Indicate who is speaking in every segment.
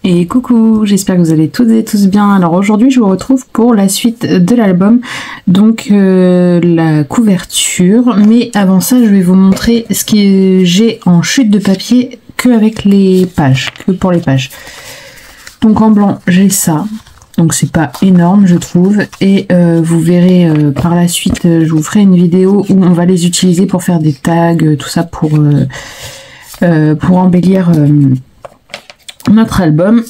Speaker 1: Et coucou, j'espère que vous allez toutes et tous bien. Alors aujourd'hui je vous retrouve pour la suite de l'album, donc la couverture. Mais avant ça je vais vous montrer ce que j'ai en chute de papier que avec les pages, que pour les pages. Donc en blanc j'ai ça, donc c'est pas énorme je trouve. Et vous verrez par la suite, je vous ferai une vidéo où on va les utiliser pour faire des tags, tout ça pour embellir notre album.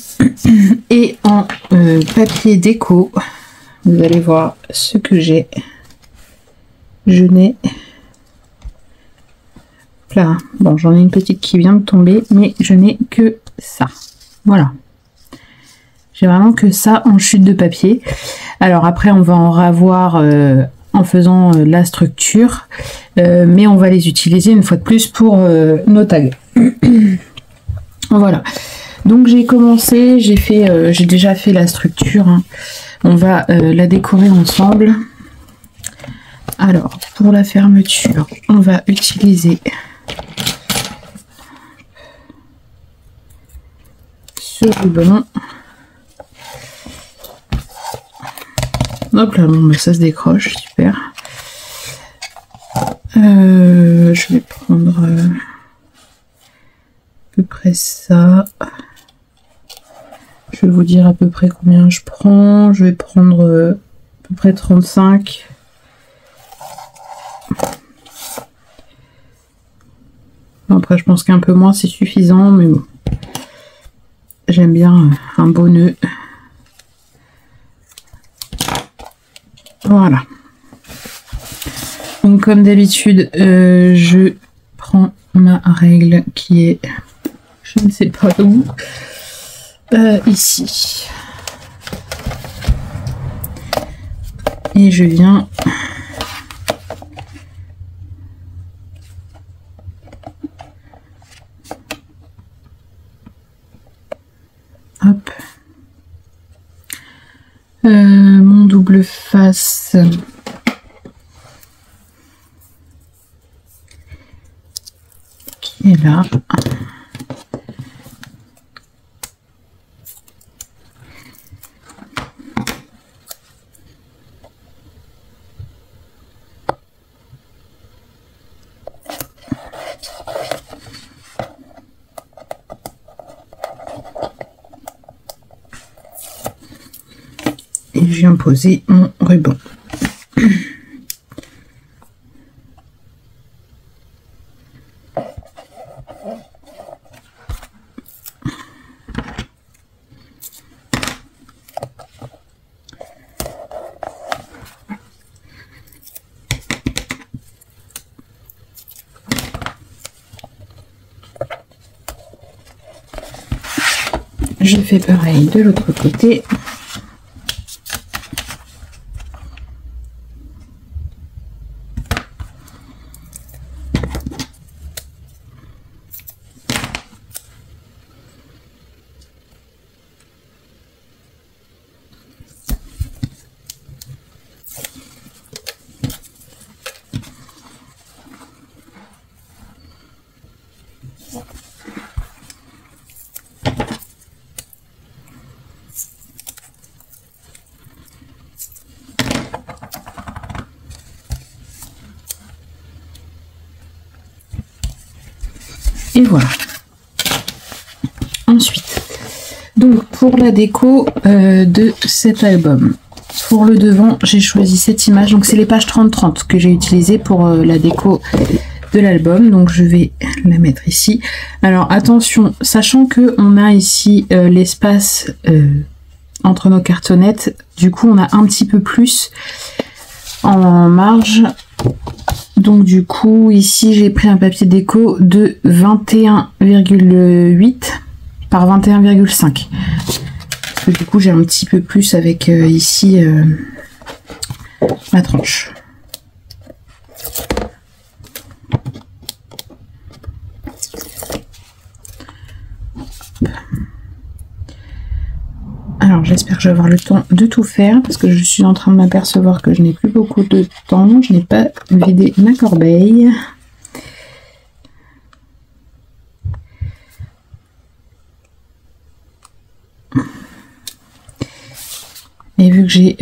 Speaker 1: Et en papier déco, vous allez voir ce que j'ai. Je n'ai là, bon j'en ai une petite qui vient de tomber, mais je n'ai que ça. Voilà, j'ai vraiment que ça en chute de papier. Alors après on va en ravoir en faisant la structure, mais on va les utiliser une fois de plus pour nos tags. Voilà, donc j'ai commencé, j'ai déjà fait la structure, hein. On va la décorer ensemble. Alors pour la fermeture on va utiliser ce ruban. Hop là, bon, mais ça se décroche, super. Je vais prendre à peu près ça. Je vais vous dire à peu près combien je prends. Je vais prendre à peu près 35. Après je pense qu'un peu moins c'est suffisant, mais bon. J'aime bien un beau nœud. Voilà. Donc comme d'habitude, je prends ma règle qui est, je ne sais pas où, ici. Et je viens hop, mon double face qui est là. Et je viens poser mon ruban. Je fais pareil de l'autre côté. Et voilà. Ensuite, donc pour la déco de cet album, pour le devant, j'ai choisi cette image. Donc c'est les pages 30-30 que j'ai utilisé pour la déco de l'album. Donc je vais la mettre ici. Alors attention, sachant que on a ici l'espace entre nos cartonnettes, du coup on a un petit peu plus en marge. Donc du coup ici j'ai pris un papier déco de 21,8 par 21,5 parce que du coup j'ai un petit peu plus avec ici ma tranche. Alors j'espère que je vais avoir le temps de tout faire parce que je suis en train de m'apercevoir que je n'ai plus beaucoup de temps. Je n'ai pas vidé ma corbeille. Et vu que j'ai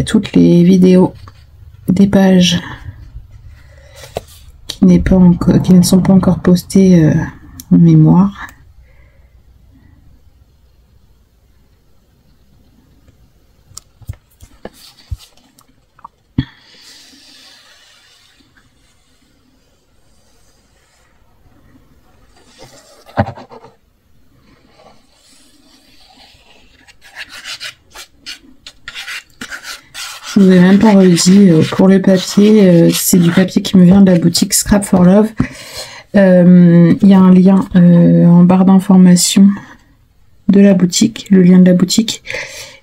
Speaker 1: toutes les vidéos des pages qui ne sont pas encore postées en mémoire. Je vous ai même pas redit pour le papier, c'est du papier qui me vient de la boutique Scrap for Love. Il y a un lien en barre d'information de la boutique, le lien de la boutique.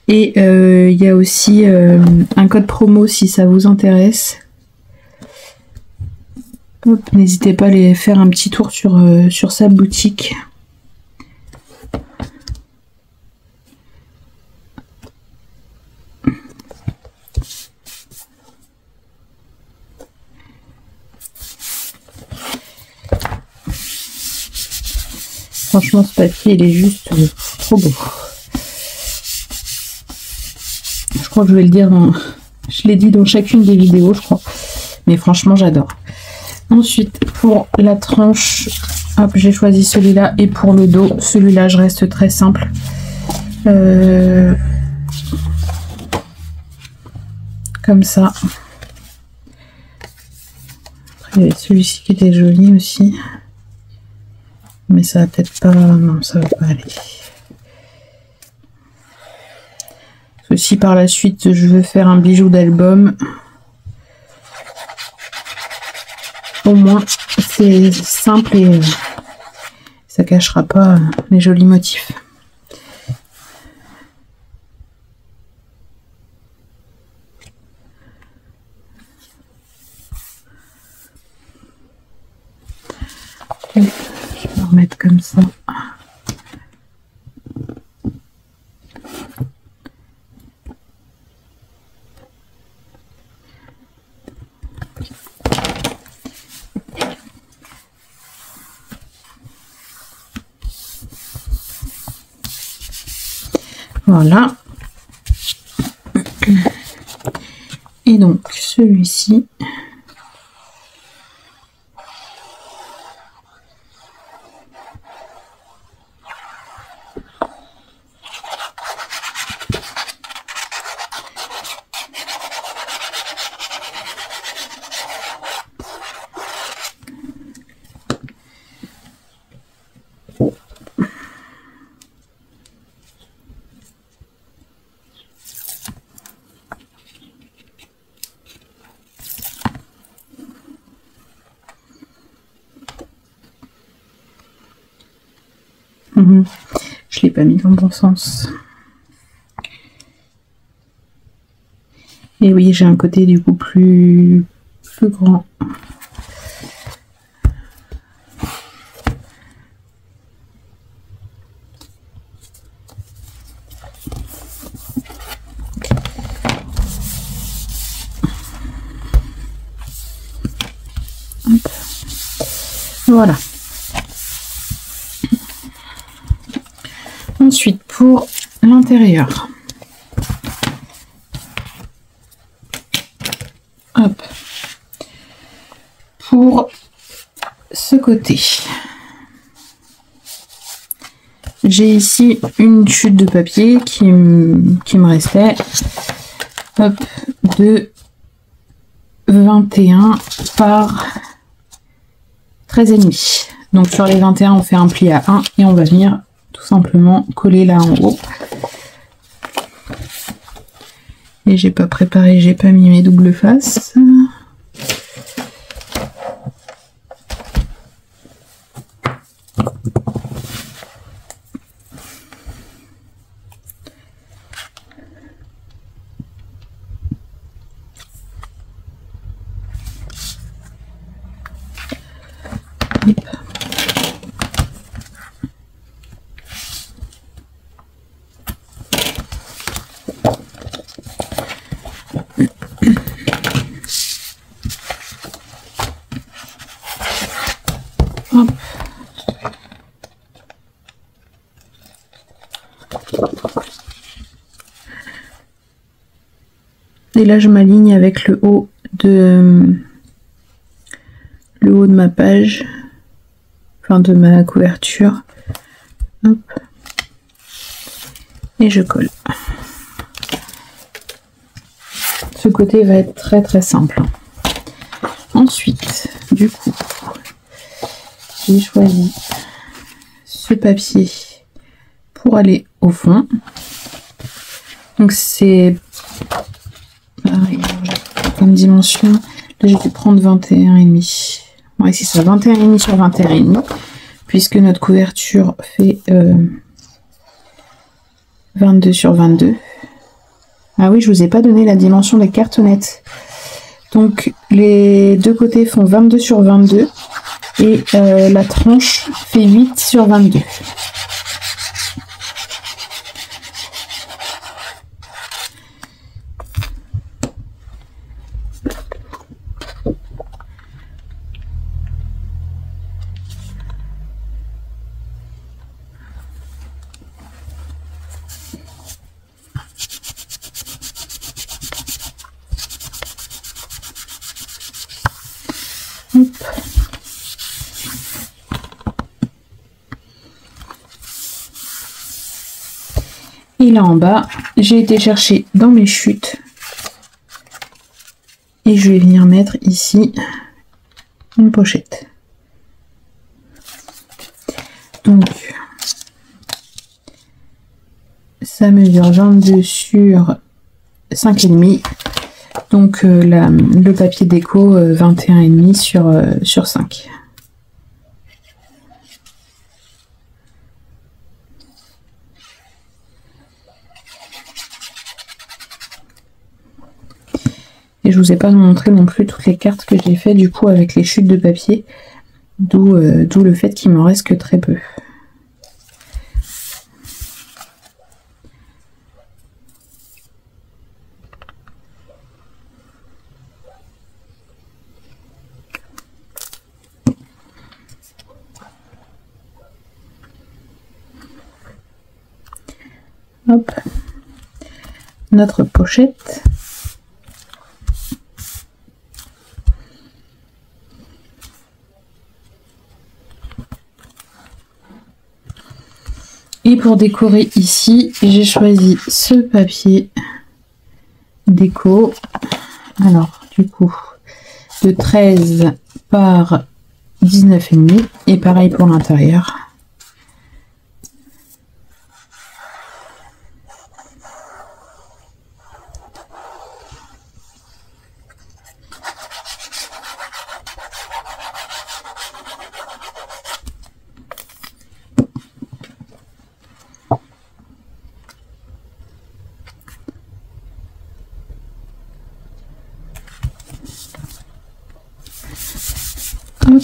Speaker 1: Et il y a aussi un code promo si ça vous intéresse. N'hésitez pas à aller faire un petit tour sur sa boutique. Franchement, ce papier, il est juste trop beau. Je crois que je vais le dire je l'ai dit dans chacune des vidéos, je crois. Mais franchement, j'adore. Ensuite, pour la tranche, hop, j'ai choisi celui-là. Et pour le dos, celui-là, je reste très simple. Comme ça. Après, il y avait celui-ci qui était joli aussi. Mais ça va peut-être pas... Non, ça va pas aller. Si par la suite, je veux faire un bijou d'album, au moins, c'est simple et ça cachera pas les jolis motifs. Je vais le remettre comme ça. Voilà. Et donc celui-ci. Je l'ai pas mis dans le bon sens. Et oui, j'ai un côté du coup plus grand. Hop. Voilà. Ensuite, pour l'intérieur, hop, pour ce côté, j'ai ici une chute de papier qui me restait, hop, de 21 par 13,5. Donc sur les 21, on fait un pli à 1 et on va venir tout simplement coller là en haut. Et j'ai pas préparé, j'ai pas mis mes doubles faces. Hop. Et là je m'aligne avec le haut de ma page, enfin de ma couverture. Hop. Et je colle. Ce côté va être très très simple. Ensuite, du coup, j'ai choisi ce papier pour aller au fond. Donc c'est pareil comme dimension. Là j'ai dû prendre 21,5. Ouais, c'est ça, 21,5 sur 21,5, puisque notre couverture fait 22 sur 22. Ah oui, je vous ai pas donné la dimension des cartonnettes. Donc les deux côtés font 22 sur 22 et la tranche fait 8 sur 22. Et là en bas, j'ai été chercher dans mes chutes et je vais venir mettre ici une pochette. Donc ça mesure 22 sur 5,5. Donc le papier déco 21,5 sur 5. Et je vous ai pas montré non plus toutes les cartes que j'ai fait du coup avec les chutes de papier, d'où le fait qu'il m'en reste que très peu. Hop, notre pochette. Et pour décorer ici, j'ai choisi ce papier déco. Alors, du coup, de 13 par 19,5. Et pareil pour l'intérieur. Hop,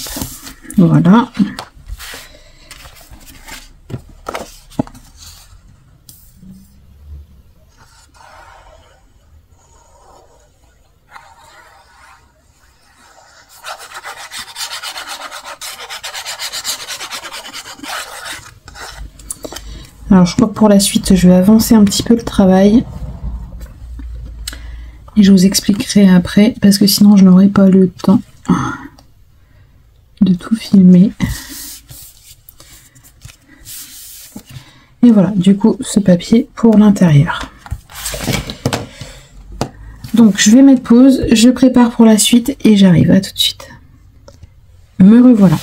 Speaker 1: voilà. Alors je crois que pour la suite je vais avancer un petit peu le travail et je vous expliquerai après parce que sinon je n'aurai pas le temps de tout filmer. Et voilà, du coup ce papier pour l'intérieur. Donc je vais mettre pause, je prépare pour la suite et j'arrive, à tout de suite. Me revoilà.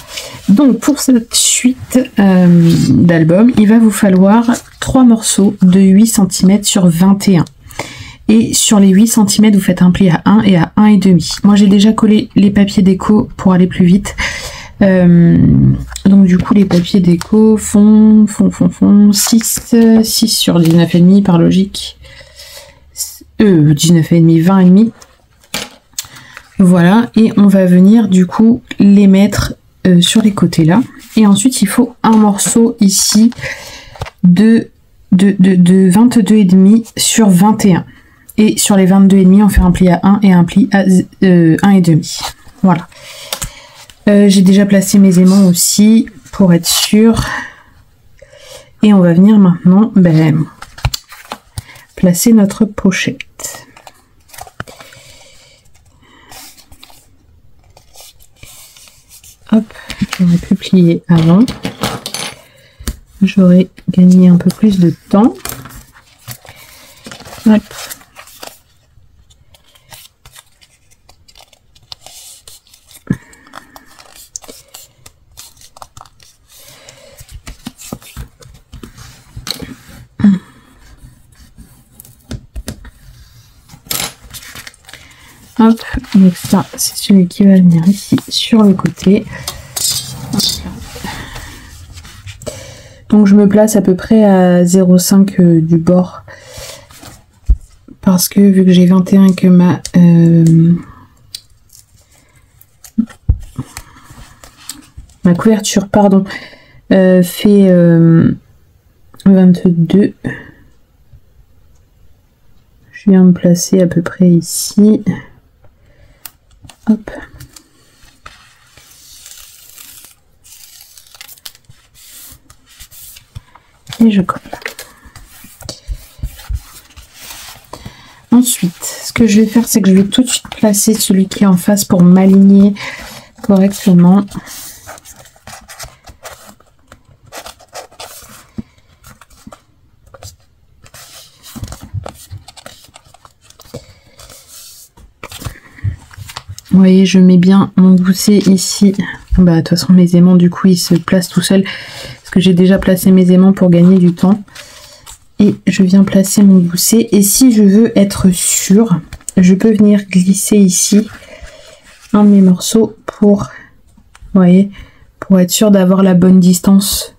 Speaker 1: Donc pour cette suite d'album, il va vous falloir 3 morceaux de 8 cm sur 21. Et sur les 8 cm, vous faites un pli à 1 et à 1,5. Moi j'ai déjà collé les papiers déco pour aller plus vite. Donc du coup les papiers déco font 6 sur 19,5 par logique. 19,5, 20,5. Voilà, et on va venir du coup les mettre sur les côtés là. Et ensuite il faut un morceau ici de 22,5 sur 21. Et sur les 22,5 on fait un pli à 1 et un pli à 1,5. Voilà. J'ai déjà placé mes aimants aussi pour être sûr. Et on va venir maintenant placer notre pochette. Hop, j'aurais pu plier avant. J'aurais gagné un peu plus de temps. Hop. Hop, donc ça c'est celui qui va venir ici sur le côté. Donc je me place à peu près à 0,5 du bord. Parce que vu que j'ai 21 que ma couverture, pardon, fait 22. Je viens me placer à peu près ici. Hop. Et je colle. Ensuite, ce que je vais faire, c'est que je vais tout de suite placer celui qui est en face pour m'aligner correctement. Vous voyez, je mets bien mon gousset ici. Bah, de toute façon, mes aimants, du coup, ils se placent tout seuls. Parce que j'ai déjà placé mes aimants pour gagner du temps. Et je viens placer mon gousset. Et si je veux être sûre, je peux venir glisser ici un de mes morceaux pour, vous voyez, pour être sûr d'avoir la bonne distance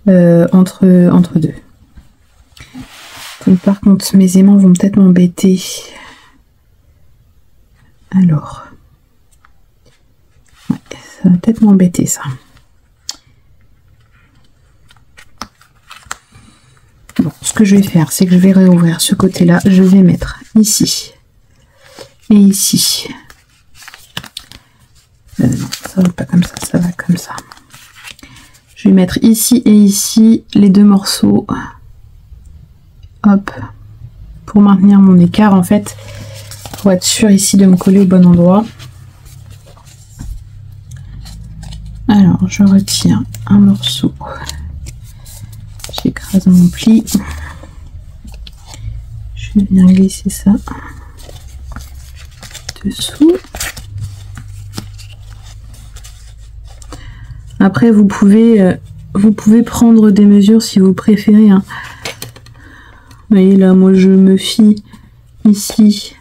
Speaker 1: entre deux. Donc, par contre, mes aimants vont peut-être m'embêter. Alors, ouais, ça va peut-être m'embêter ça. Bon, ce que je vais faire, c'est que je vais réouvrir ce côté-là. Je vais mettre ici et ici. Non, ça va pas comme ça, ça va comme ça. Je vais mettre ici et ici les deux morceaux. Hop, pour maintenir mon écart en fait. Pour être sûr ici de me coller au bon endroit. Alors je retire un morceau, j'écrase mon pli, je vais venir glisser ça dessous. Après vous pouvez prendre des mesures si vous préférez, hein. Vous voyez là, moi je me fie ici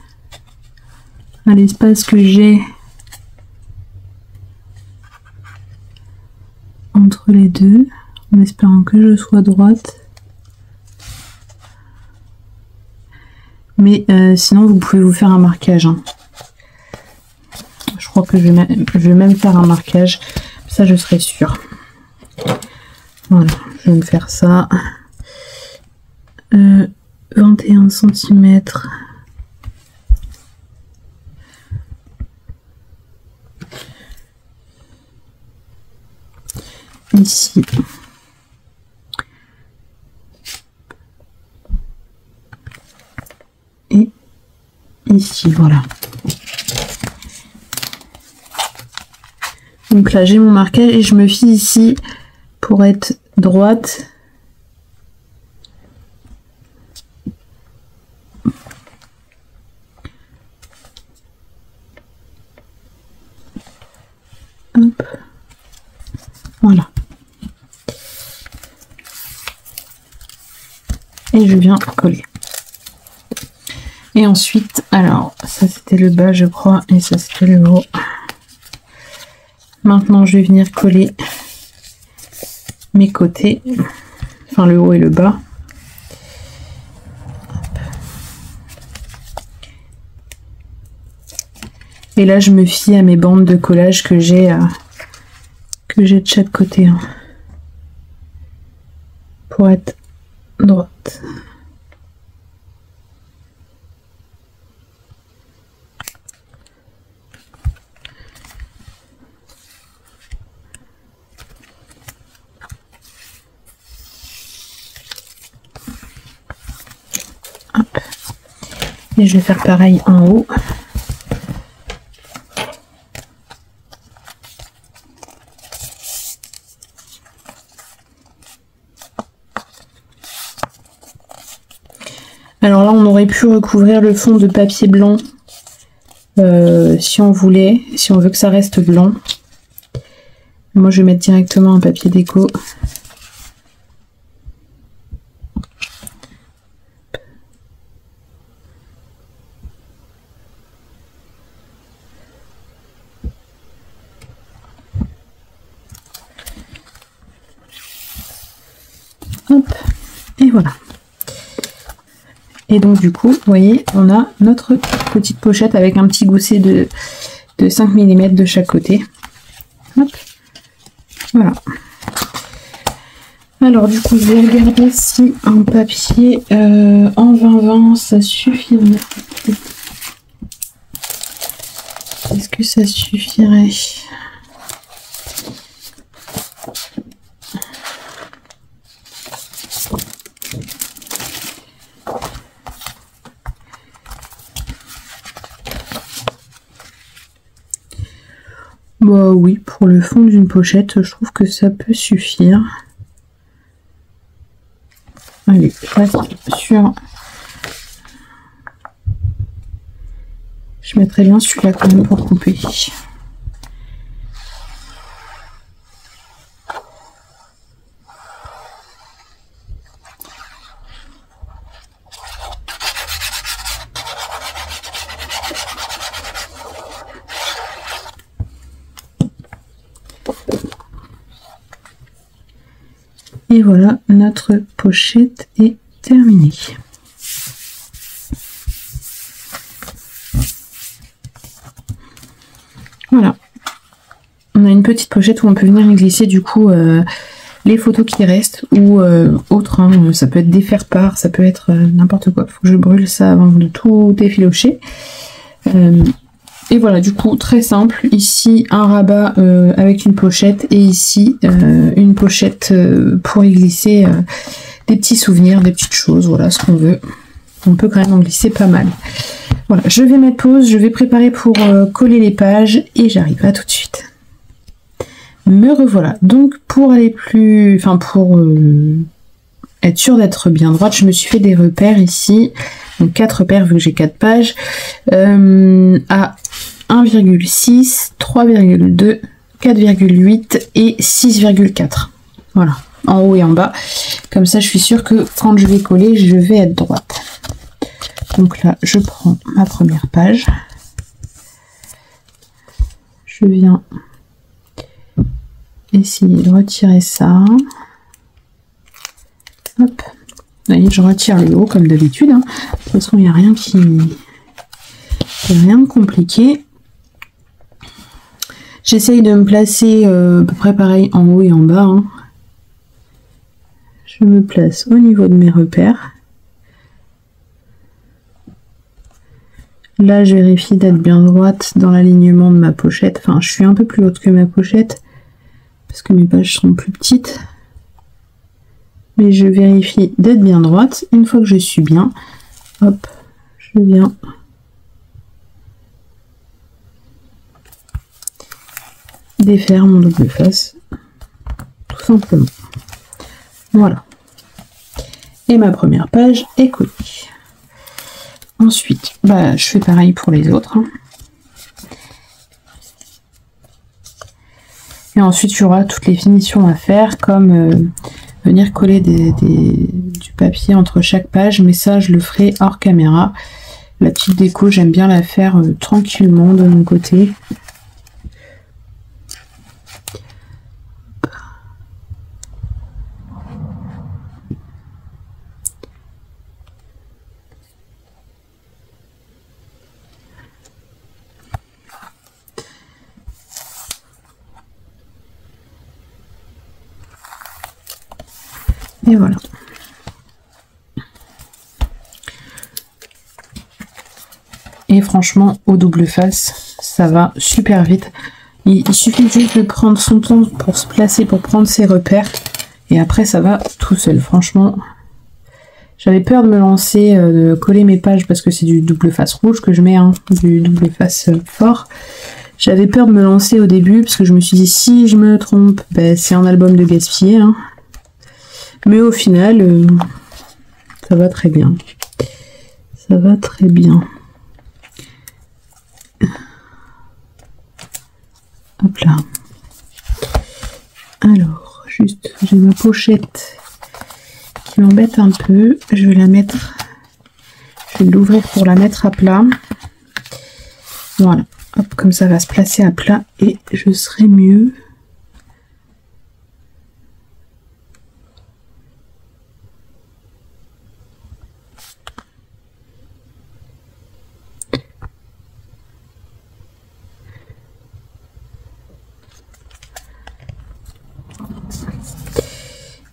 Speaker 1: à l'espace que j'ai entre les deux, en espérant que je sois droite. Mais sinon vous pouvez vous faire un marquage, hein. Je crois que je vais même faire un marquage, ça je serai sûre. Voilà, je vais me faire ça. 21 cm. Ici. Et ici, voilà. Donc là j'ai mon marquage et je me fie ici pour être droite. Hop. Voilà. Et je viens coller. Et ensuite, alors ça c'était le bas je crois et ça c'était le haut. Maintenant je vais venir coller mes côtés, enfin le haut et le bas. Et là je me fie à mes bandes de collage que j'ai de chaque côté, hein, pour être droite. Hop. Et je vais faire pareil en haut. Alors là, on aurait pu recouvrir le fond de papier blanc si on voulait, si on veut que ça reste blanc. Moi, je vais mettre directement un papier déco. Hop, et voilà. Et donc du coup, vous voyez, on a notre petite pochette avec un petit gousset de 5 mm de chaque côté. Hop. Voilà. Alors du coup, je vais regarder si un papier en 20-20, ça suffirait. Est-ce que ça suffirait? Bah oui, pour le fond d'une pochette, je trouve que ça peut suffire. Allez, je reste sur... Je mettrai bien celui-là quand même pour couper. Et voilà, notre pochette est terminée. Voilà. On a une petite pochette où on peut venir glisser du coup les photos qui restent ou autres. Hein. Ça peut être des faire-part, ça peut être n'importe quoi. Il faut que je brûle ça avant de tout effilocher. Et voilà, du coup, très simple. Ici, un rabat avec une pochette et ici, une pochette pour y glisser des petits souvenirs, des petites choses, voilà, ce qu'on veut. On peut quand même en glisser pas mal. Voilà, je vais mettre pause, je vais préparer pour coller les pages et j'arrive, à tout de suite. Me revoilà. Donc, pour aller plus... Enfin, pour être sûre d'être bien droite, je me suis fait des repères ici. Donc 4 repères vu que j'ai 4 pages. À 1,6, 3,2, 4,8 et 6,4. Voilà, en haut et en bas. Comme ça, je suis sûre que quand je vais coller, je vais être droite. Donc là, je prends ma première page. Je viens essayer de retirer ça. Hop. Vous voyez, je retire le haut comme d'habitude. Hein. De toute façon, il n'y a rien qui... Il n'y a rien de compliqué. J'essaye de me placer à peu près pareil en haut et en bas. Hein. Je me place au niveau de mes repères. Là, je vérifie d'être bien droite dans l'alignement de ma pochette. Enfin, je suis un peu plus haute que ma pochette parce que mes pages sont plus petites. Mais je vérifie d'être bien droite. Une fois que je suis bien, hop, je viens défaire mon double face, tout simplement. Voilà. Et ma première page est collée. Ensuite, bah, je fais pareil pour les autres. Hein. Et ensuite, il y aura toutes les finitions à faire, comme venir coller du papier entre chaque page, mais ça, je le ferai hors caméra. La petite déco, j'aime bien la faire tranquillement de mon côté. Et voilà. Et franchement, au double face, ça va super vite. Il suffit juste de prendre son temps pour se placer, pour prendre ses repères. Et après, ça va tout seul. Franchement, j'avais peur de me lancer, de coller mes pages parce que c'est du double face rouge que je mets, hein, du double face fort. J'avais peur de me lancer au début parce que je me suis dit, si je me trompe, ben, c'est un album de gaspiller. Hein. Mais au final, ça va très bien. Ça va très bien. Hop là. Alors, juste, j'ai ma pochette qui m'embête un peu. Je vais la mettre, je vais l'ouvrir pour la mettre à plat. Voilà. Hop, comme ça va se placer à plat et je serai mieux.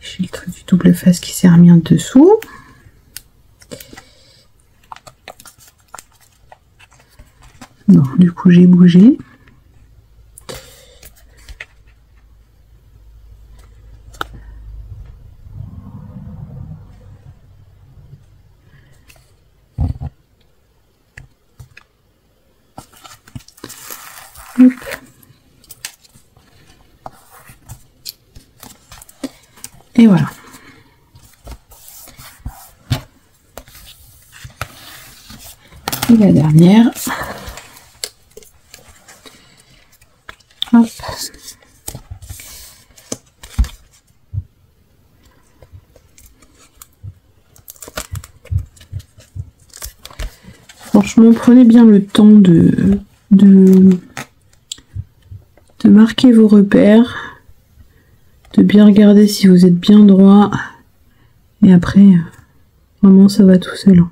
Speaker 1: J'ai le truc du double face qui s'est remis en dessous. Non, du coup j'ai bougé. Hop. Et voilà. Et la dernière. Hop. Franchement, prenez bien le temps de marquer vos repères, de bien regarder si vous êtes bien droit, et après, vraiment, ça va tout seul.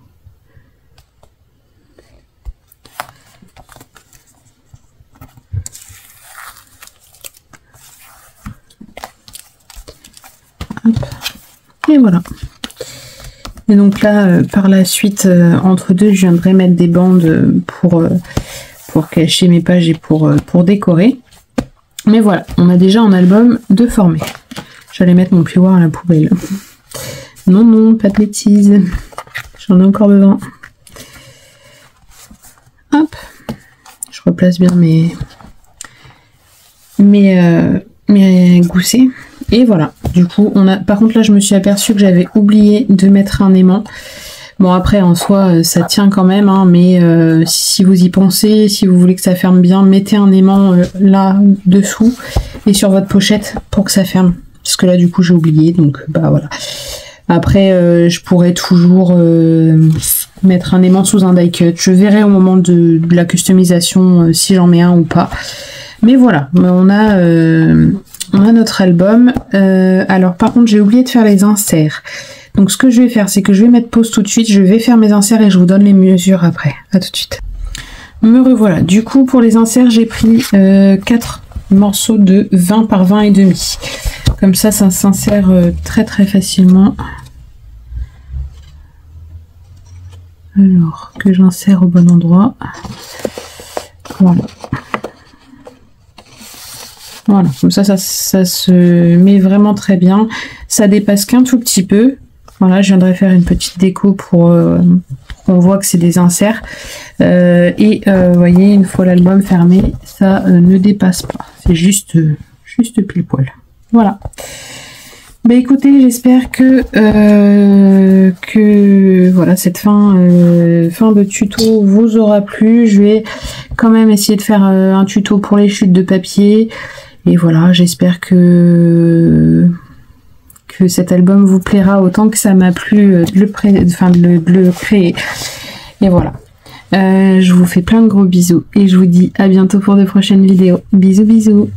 Speaker 1: Hop. Et voilà. Et donc là, par la suite, entre deux, je viendrai mettre des bandes pour cacher mes pages et pour décorer. Mais voilà, on a déjà un album de formé. J'allais mettre mon plioir à la poubelle. Non, non, pas de bêtises. J'en ai encore besoin. Hop. Je replace bien mes goussets. Et voilà. Du coup, par contre, là, je me suis aperçue que j'avais oublié de mettre un aimant. Bon, après, en soi, ça tient quand même, hein, mais si vous y pensez, si vous voulez que ça ferme bien, mettez un aimant là, dessous, et sur votre pochette, pour que ça ferme. Parce que là, du coup, j'ai oublié, donc, bah, voilà. Après, je pourrais toujours mettre un aimant sous un die cut. Je verrai au moment de la customisation si j'en mets un ou pas. Mais voilà, on a notre album. Alors, par contre, j'ai oublié de faire les inserts. Donc ce que je vais faire, c'est que je vais mettre pause tout de suite, je vais faire mes inserts et je vous donne les mesures après. À tout de suite. Me revoilà. Du coup, pour les inserts, j'ai pris 4 morceaux de 20 par 20 et demi. Comme ça s'insère très très facilement. Alors, que j'insère au bon endroit. Voilà. Voilà, comme ça se met vraiment très bien. Ça dépasse qu'un tout petit peu. Voilà, je viendrai faire une petite déco pour qu'on voit que c'est des inserts. Vous voyez, une fois l'album fermé, ça ne dépasse pas. C'est juste pile poil. Voilà. Bah écoutez, j'espère que voilà, cette fin de tuto vous aura plu. Je vais quand même essayer de faire un tuto pour les chutes de papier. Et voilà, j'espère que cet album vous plaira autant que ça m'a plu de le créer. Et voilà. Je vous fais plein de gros bisous et je vous dis à bientôt pour de prochaines vidéos. Bisous bisous.